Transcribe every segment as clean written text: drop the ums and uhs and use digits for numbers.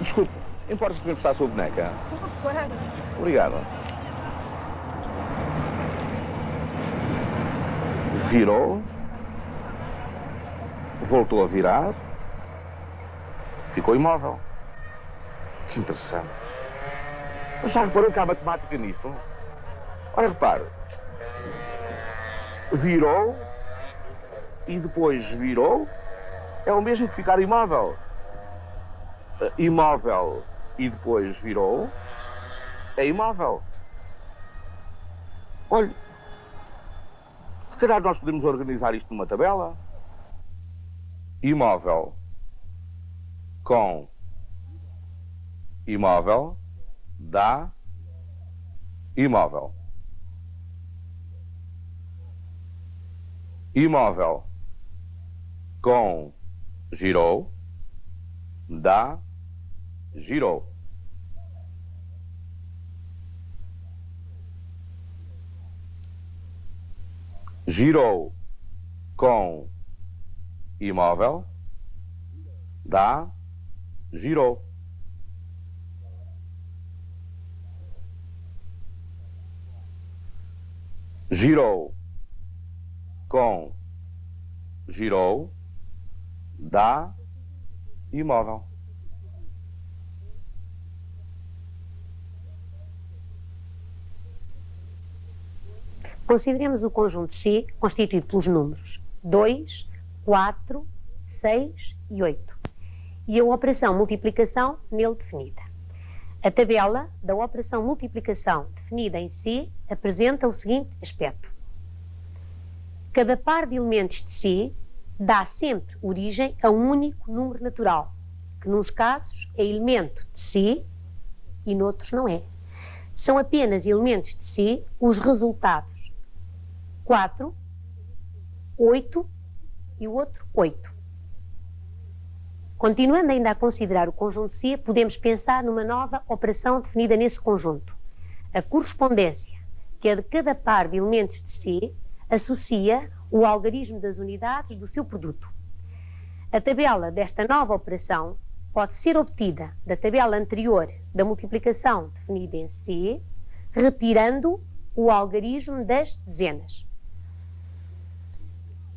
Desculpe, importa-se de me emprestar a sua boneca? Claro. Obrigado. Virou. Voltou a virar. Ficou imóvel. Que interessante. Mas já reparou que há matemática nisto? Olha, repare. Virou e depois virou. É o mesmo que ficar imóvel. Imóvel e depois virou, é imóvel. Olha, se calhar nós podemos organizar isto numa tabela. Imóvel com imóvel dá imóvel. Imóvel com girou dá girou. Girou com imóvel dá girou. Girou com girou dá imóvel. Consideremos o conjunto C constituído pelos números 2, 4, 6 e 8 e a operação multiplicação nele definida. A tabela da operação multiplicação definida em C apresenta o seguinte aspecto. Cada par de elementos de C dá sempre origem a um único número natural, que nos casos é elemento de C e noutros não é. São apenas elementos de C os resultados 4, 8 e o outro 8. Continuando ainda a considerar o conjunto C, podemos pensar numa nova operação definida nesse conjunto. A correspondência, que é de cada par de elementos de C, associa o algarismo das unidades do seu produto. A tabela desta nova operação pode ser obtida da tabela anterior da multiplicação definida em C, retirando o algarismo das dezenas.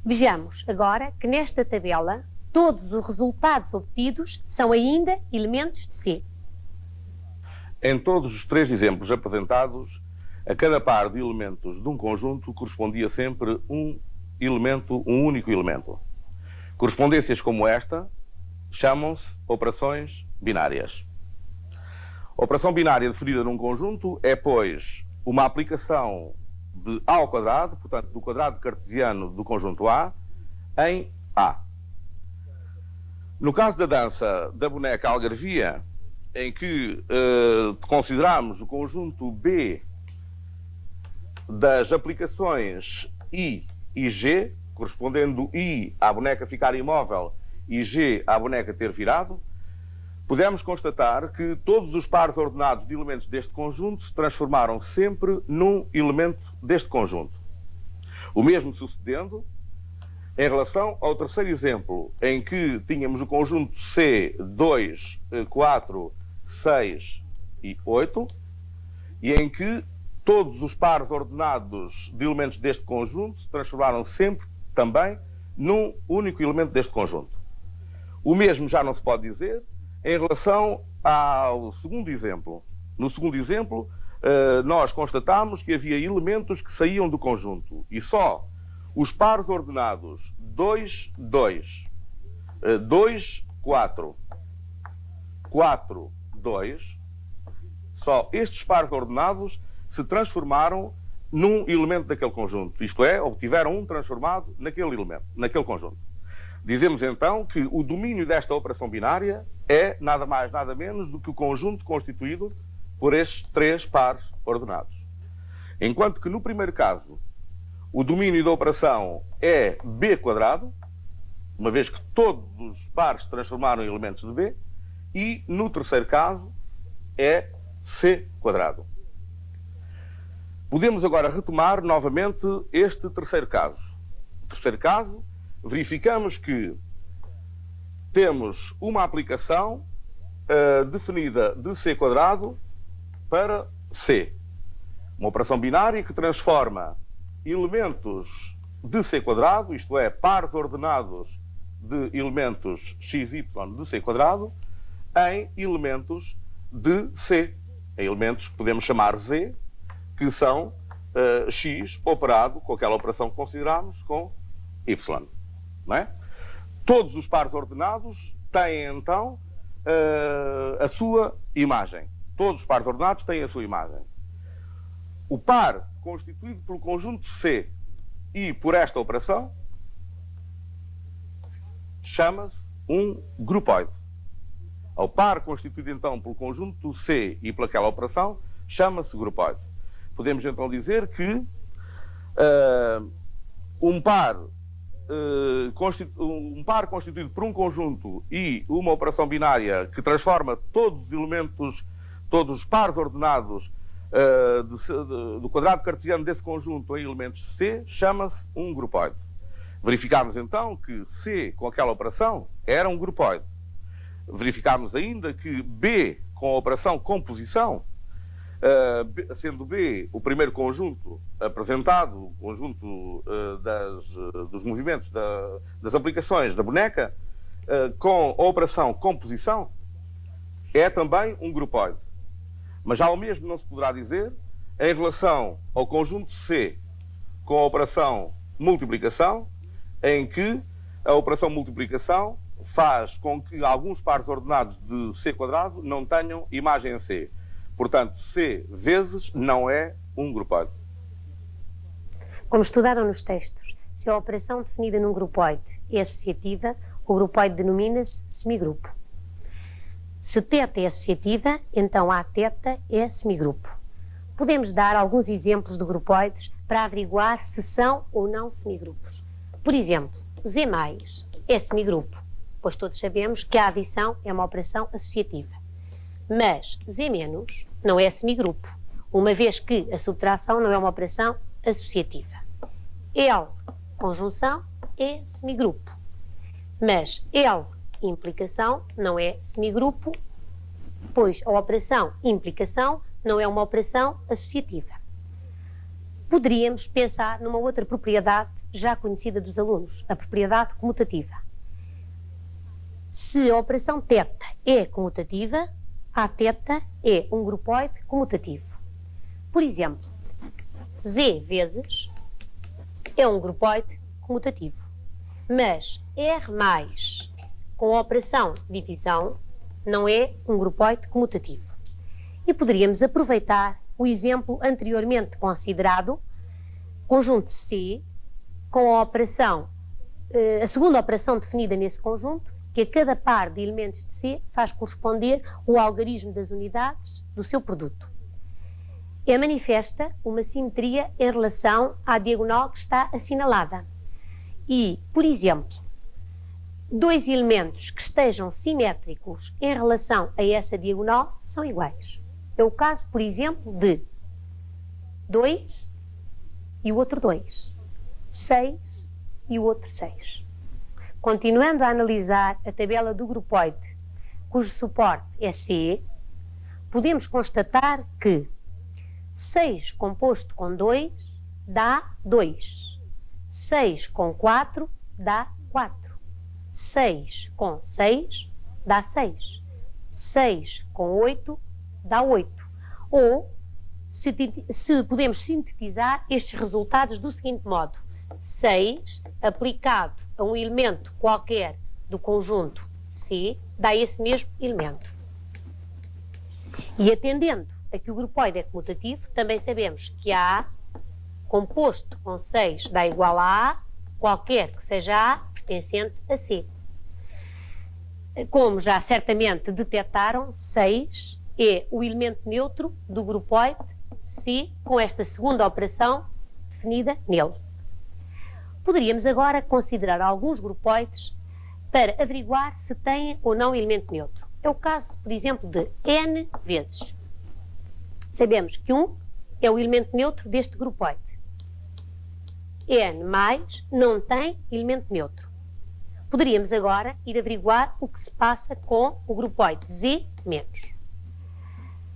Vejamos agora que nesta tabela todos os resultados obtidos são ainda elementos de C. Em todos os três exemplos apresentados, a cada par de elementos de um conjunto correspondia sempre um único elemento. Correspondências como esta chamam-se operações binárias. A operação binária definida num conjunto é, pois, uma aplicação de A ao quadrado, portanto, do quadrado cartesiano do conjunto A, em A. No caso da dança da boneca Algarvia, em que consideramos o conjunto B das aplicações I e G, correspondendo I à boneca ficar imóvel e G à boneca ter virado, podemos constatar que todos os pares ordenados de elementos deste conjunto se transformaram sempre num elemento deste conjunto. O mesmo sucedendo Em relação ao terceiro exemplo, em que tínhamos o conjunto C, 2, 4, 6 e 8, e em que todos os pares ordenados de elementos deste conjunto se transformaram sempre também num único elemento deste conjunto. O mesmo já não se pode dizer em relação ao segundo exemplo. No segundo exemplo, nós constatamos que havia elementos que saíam do conjunto e só os pares ordenados 2, 2, 2, 4, 4, 2, só estes pares ordenados se transformaram num elemento daquele conjunto. Isto é, obtiveram um transformado naquele elemento, naquele conjunto. Dizemos então que o domínio desta operação binária é nada mais, nada menos do que o conjunto constituído por estes três pares ordenados. Enquanto que no primeiro caso, o domínio da operação é B², uma vez que todos os pares se transformaram em elementos de B, e no terceiro caso é C². Podemos agora retomar novamente este terceiro caso. No terceiro caso, verificamos que temos uma aplicação definida de C² para C. Uma operação binária que transforma elementos de C², isto é, pares ordenados de elementos x, y de C², em elementos de C, em elementos que podemos chamar Z, que são x operado com aquela operação que consideramos com y. Não é? Todos os pares ordenados têm, então, a sua imagem. Todos os pares ordenados têm a sua imagem. O par constituído pelo conjunto C e por esta operação chama-se um grupoide. O par constituído, então, pelo conjunto C e pelaquela operação chama-se grupoide. Podemos, então, dizer que um par constituído por um conjunto e uma operação binária que transforma todos os elementos, todos os pares ordenados do quadrado cartesiano desse conjunto em elementos C, chama-se um grupoide. Verificámos então que C com aquela operação era um grupoide. Verificámos ainda que B com a operação composição, sendo B o primeiro conjunto apresentado, o conjunto dos movimentos das aplicações da boneca, com a operação composição, é também um grupoide. Mas já o mesmo não se poderá dizer em relação ao conjunto C com a operação multiplicação, em que a operação multiplicação faz com que alguns pares ordenados de C² não tenham imagem em C. Portanto, C vezes não é um grupoide. Como estudaram nos textos, se a operação definida num grupoide é associativa, o grupoide denomina-se semigrupo. Se θ é associativa, então A θ é semigrupo. Podemos dar alguns exemplos de grupoides para averiguar se são ou não semigrupos. Por exemplo, Z+ é semigrupo, pois todos sabemos que a adição é uma operação associativa. Mas Z- não é semigrupo, uma vez que a subtração não é uma operação associativa. L, conjunção, é semigrupo. Mas L, implicação, não é semigrupo, pois a operação implicação não é uma operação associativa. Poderíamos pensar numa outra propriedade já conhecida dos alunos, a propriedade comutativa. Se a operação θ é comutativa, A θ é um grupoide comutativo. Por exemplo, Z vezes é um grupoide comutativo, mas R mais com a operação divisão não é um grupoide comutativo. E poderíamos aproveitar o exemplo anteriormente considerado, conjunto C, com a operação, a segunda operação definida nesse conjunto, que a cada par de elementos de C faz corresponder o algarismo das unidades do seu produto. É manifesta uma simetria em relação à diagonal que está assinalada. E, por exemplo, dois elementos que estejam simétricos em relação a essa diagonal são iguais. É o caso, por exemplo, de 2 e o outro 2, 6 e o outro 6. Continuando a analisar a tabela do grupoide, cujo suporte é C, podemos constatar que 6 composto com 2 dá 2, 6 com 4 dá 4, 6 com 6 dá 6, 6 com 8 dá 8. Ou, se podemos sintetizar estes resultados do seguinte modo: 6 aplicado a um elemento qualquer do conjunto C dá esse mesmo elemento. E atendendo a que o grupoide é comutativo, também sabemos que A composto com 6 dá igual a A, qualquer que seja A pertencente a C. Como já certamente detectaram, 6 é o elemento neutro do grupoide C com esta segunda operação definida nele. Poderíamos agora considerar alguns grupoides para averiguar se têm ou não elemento neutro. É o caso, por exemplo, de N vezes. Sabemos que 1 é o elemento neutro deste grupoide. N mais não tem elemento neutro. Poderíamos agora ir averiguar o que se passa com o grupoide Z menos.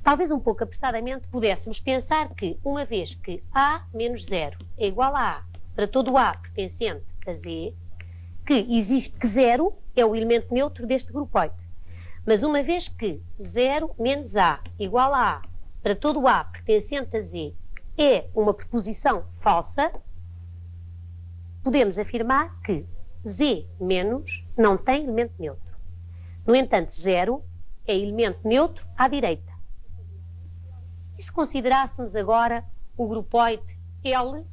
Talvez um pouco apressadamente pudéssemos pensar que, uma vez que A menos 0 é igual a A para todo A pertencente a Z, que existe que 0 é o elemento neutro deste grupoide. Mas uma vez que 0 menos A igual a A para todo A pertencente a Z é uma proposição falsa, podemos afirmar que Z menos não tem elemento neutro. No entanto, 0 é elemento neutro à direita. E se considerássemos agora o grupoide L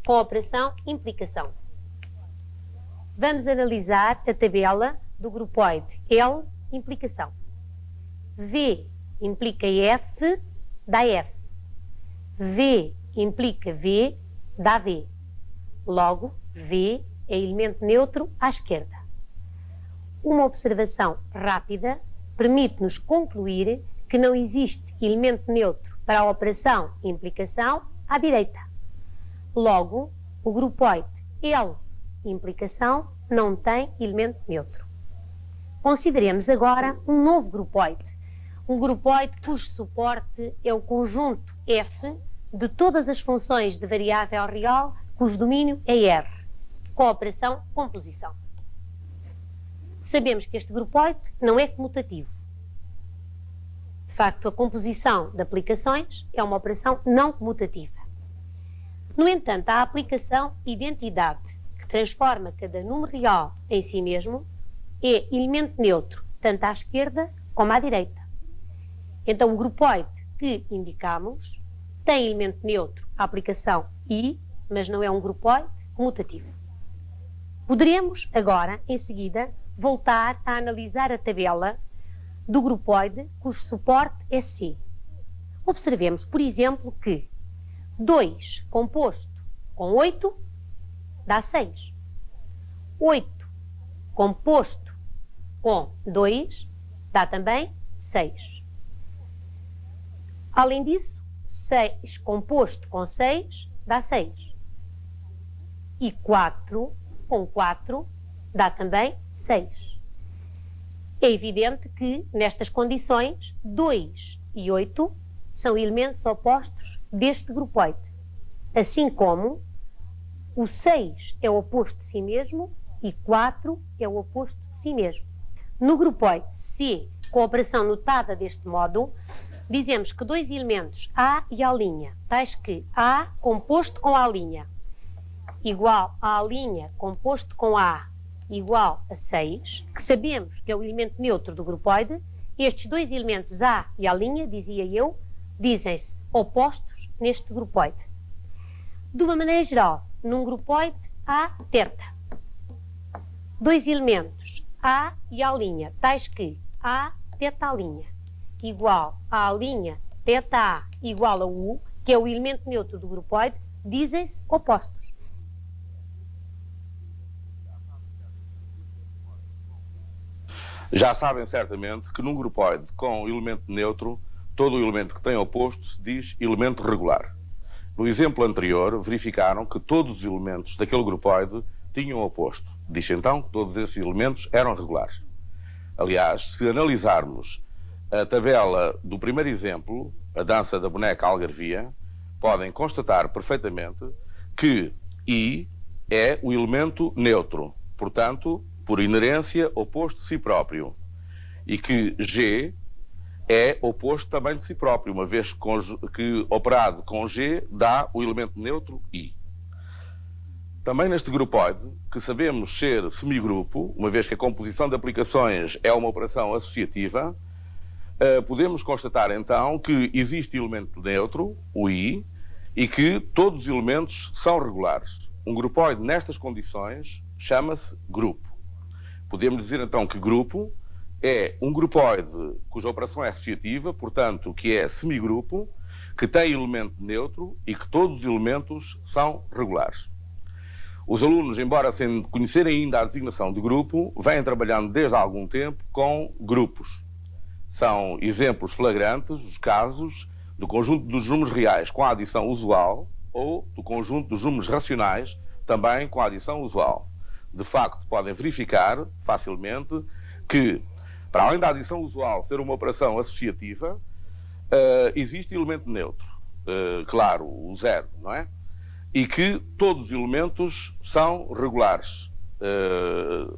com a operação implicação? Vamos analisar a tabela do grupoide L implicação. V implica F, dá F. V implica V, dá V. Logo, V é elemento neutro à esquerda. Uma observação rápida permite-nos concluir que não existe elemento neutro para a operação implicação à direita. Logo, o grupoide L implicação não tem elemento neutro. Consideremos agora um novo grupoide. Um grupoide cujo suporte é o conjunto F de todas as funções de variável real cujo domínio é R, com a operação composição. Sabemos que este grupoide não é comutativo. De facto, a composição de aplicações é uma operação não comutativa. No entanto, a aplicação identidade, que transforma cada número real em si mesmo, é elemento neutro, tanto à esquerda como à direita. Então, o grupoide que indicamos tem elemento neutro à aplicação I, mas não é um grupoide comutativo. Poderemos agora, em seguida, voltar a analisar a tabela do grupoide cujo suporte é C. Observemos, por exemplo, que 2 composto com 8 dá 6. 8 composto com 2 dá também 6. Além disso, 6 composto com 6 dá 6. E 4 com 4 dá também 6. É evidente que, nestas condições, 2 e 8 são elementos opostos deste grupoide, assim como o 6 é o oposto de si mesmo e 4 é o oposto de si mesmo. No grupoide C, com a operação notada deste modo, dizemos que dois elementos A e A', tais que A composto com A' igual a A' composto com A igual a 6, que sabemos que é o elemento neutro do grupoide, estes dois elementos A e A', dizia eu, dizem-se opostos neste grupoide. De uma maneira geral, num grupoide há θ. Dois elementos A e A', tais que A θ' igual a A' θA igual a U, que é o elemento neutro do grupoide, dizem-se opostos. Já sabem certamente que num grupoide com elemento neutro, todo o elemento que tem oposto se diz elemento regular. No exemplo anterior, verificaram que todos os elementos daquele grupoide tinham oposto. Diz então que todos esses elementos eram regulares. Aliás, se analisarmos a tabela do primeiro exemplo, a dança da boneca algarvia, podem constatar perfeitamente que I é o elemento neutro, portanto, por inerência, oposto de si próprio, e que G é oposto também de si próprio, uma vez que operado com G dá o elemento neutro I. Também neste grupoide, que sabemos ser semigrupo, uma vez que a composição de aplicações é uma operação associativa, podemos constatar então que existe elemento neutro, o I, e que todos os elementos são regulares. Um grupoide nestas condições chama-se grupo. Podemos dizer então que grupo é um grupoide cuja operação é associativa, portanto, que é semigrupo, que tem elemento neutro e que todos os elementos são regulares. Os alunos, embora sem conhecerem ainda a designação de grupo, vêm trabalhando desde há algum tempo com grupos. São exemplos flagrantes os casos do conjunto dos números reais com a adição usual ou do conjunto dos números racionais também com a adição usual. De facto, podem verificar facilmente que, para além da adição usual ser uma operação associativa, existe elemento neutro. Claro, o zero, não é? E que todos os elementos são regulares,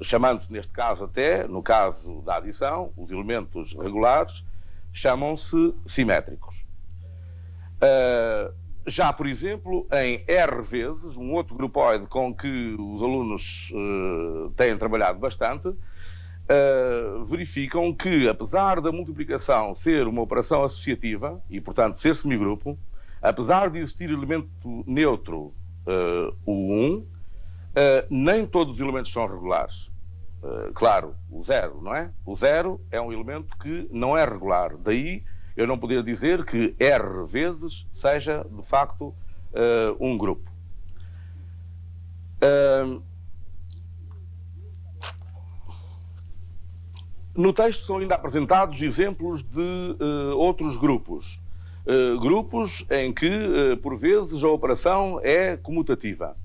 chamando-se neste caso até, no caso da adição, os elementos regulares chamam-se simétricos. Já, por exemplo, em R vezes, um outro grupoide com que os alunos têm trabalhado bastante, verificam que, apesar da multiplicação ser uma operação associativa e, portanto, ser semigrupo, apesar de existir elemento neutro, o 1, nem todos os elementos são regulares. Claro, o zero, não é? O zero é um elemento que não é regular. Daí eu não poder dizer que R vezes seja, de facto, um grupo. No texto são ainda apresentados exemplos de outros grupos. Grupos em que, por vezes, a operação é comutativa.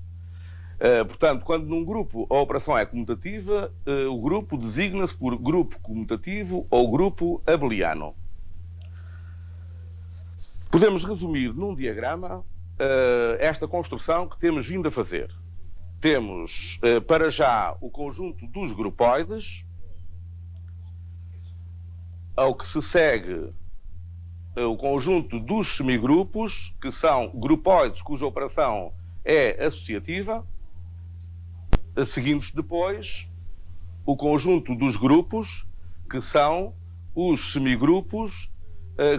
Portanto, quando num grupo a operação é comutativa, o grupo designa-se por grupo comutativo ou grupo abeliano. Podemos resumir num diagrama esta construção que temos vindo a fazer. Temos, para já, o conjunto dos grupoides, ao que se segue o conjunto dos semigrupos, que são grupoides cuja operação é associativa, seguindo-se depois o conjunto dos grupos, que são os semigrupos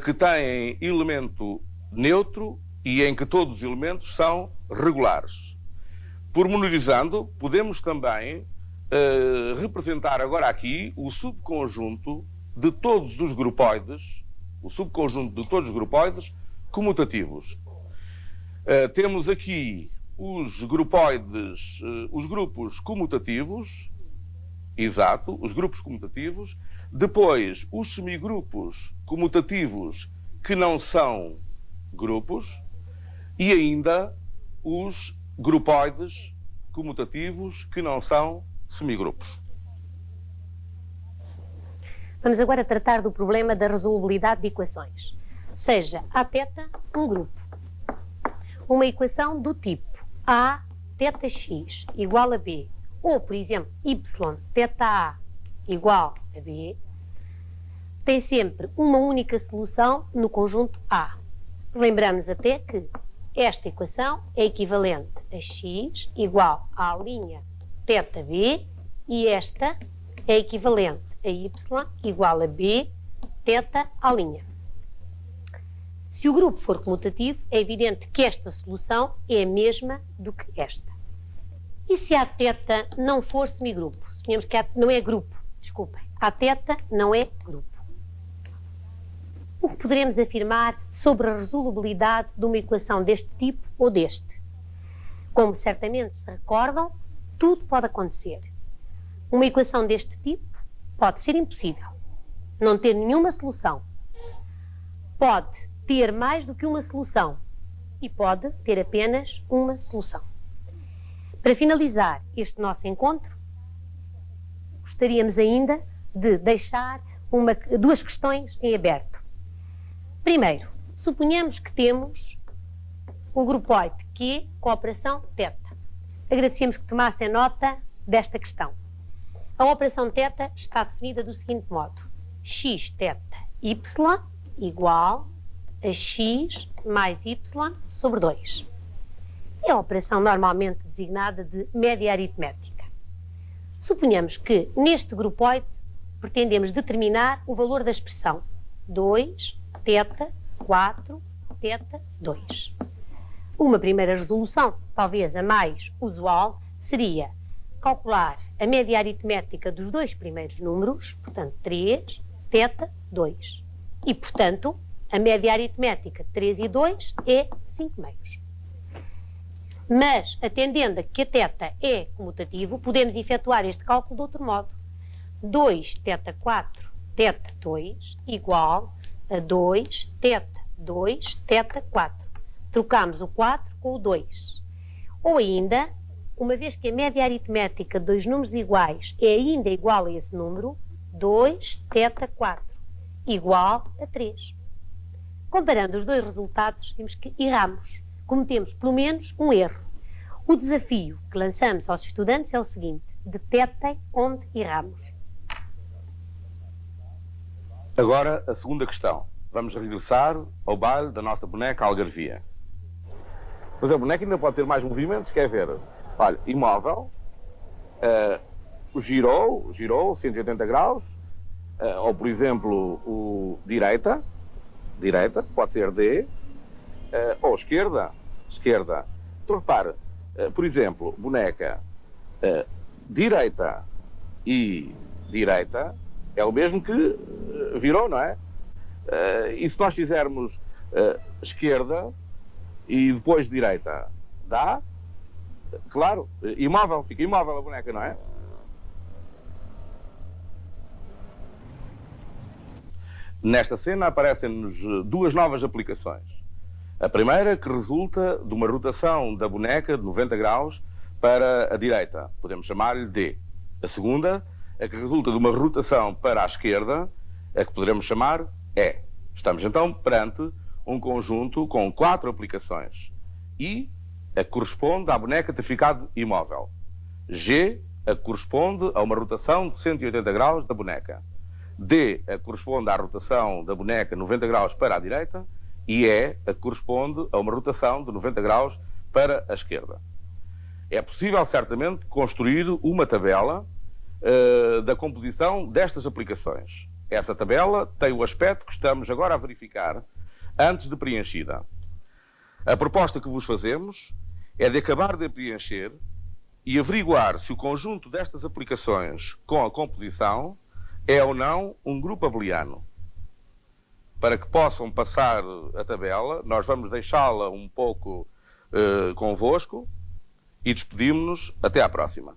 que têm elemento neutro e em que todos os elementos são regulares. Pormenorizando, podemos também representar agora aqui o subconjunto de todos os grupoides, comutativos. Temos aqui os grupoides, os grupos comutativos, exato, os grupos comutativos, depois os semigrupos comutativos que não são grupos e ainda os grupoides comutativos que não são semigrupos. Vamos agora tratar do problema da resolubilidade de equações. Seja A θ um grupo. Uma equação do tipo A θx igual a B, ou, por exemplo, Y θA igual a B, tem sempre uma única solução no conjunto A. Lembramos até que esta equação é equivalente a x igual à linha θB e esta é equivalente a y igual a b, θ'. Se o grupo for comutativo, é evidente que esta solução é a mesma do que esta. E se a θ não for semigrupo? Suponhamos que não é grupo, desculpem. A θ não é grupo. O que poderemos afirmar sobre a resolubilidade de uma equação deste tipo ou deste? Como certamente se recordam, tudo pode acontecer. Uma equação deste tipo pode ser impossível, não ter nenhuma solução. Pode ter mais do que uma solução e pode ter apenas uma solução. Para finalizar este nosso encontro, gostaríamos ainda de deixar duas questões em aberto. Primeiro, suponhamos que temos o grupoide Q com a operação θ. Agradecemos que tomassem nota desta questão. A operação θ está definida do seguinte modo: x θ y igual a x mais y sobre 2. É a operação normalmente designada de média aritmética. Suponhamos que neste grupoide pretendemos determinar o valor da expressão 2 θ 4 θ 2. Uma primeira resolução, talvez a mais usual, seria calcular a média aritmética dos dois primeiros números, portanto 3 θ 2. E, portanto, a média aritmética de 3 e 2 é 5 meios. Mas, atendendo a que a θ é comutativo, podemos efetuar este cálculo de outro modo. 2 θ 4 θ 2 igual a 2 θ 2 θ 4. Trocamos o 4 com o 2. Ou ainda, uma vez que a média aritmética de dois números iguais é ainda igual a esse número, 2 θ 4 igual a 3. Comparando os dois resultados, vimos que erramos. Cometemos pelo menos um erro. O desafio que lançamos aos estudantes é o seguinte: detectem onde erramos. Agora, a segunda questão. Vamos regressar ao baile da nossa boneca Algarvia. Mas a boneca ainda pode ter mais movimentos, quer ver? Olha, imóvel, girou 180 graus, ou por exemplo, o direita, pode ser D, ou esquerda. Então repare, por exemplo, boneca direita e direita é o mesmo que virou, não é? E se nós fizermos esquerda e depois direita, dá? Claro, imóvel, fica imóvel a boneca, não é? Nesta cena aparecem-nos duas novas aplicações. A primeira, que resulta de uma rotação da boneca de 90 graus para a direita, podemos chamar-lhe D. A segunda, a que resulta de uma rotação para a esquerda, a que poderemos chamar E. Estamos então perante um conjunto com 4 aplicações. I, a que corresponde à boneca ter ficado imóvel. G, a que corresponde a uma rotação de 180 graus da boneca. D, a que corresponde à rotação da boneca 90 graus para a direita. E E, a que corresponde a uma rotação de 90 graus para a esquerda. É possível, certamente, construir uma tabela da composição destas aplicações. Essa tabela tem o aspecto que estamos agora a verificar antes de preenchida. A proposta que vos fazemos é de acabar de preencher e averiguar se o conjunto destas aplicações com a composição é ou não um grupo abeliano. Para que possam passar a tabela, nós vamos deixá-la um pouco convosco e despedimos-nos até à próxima.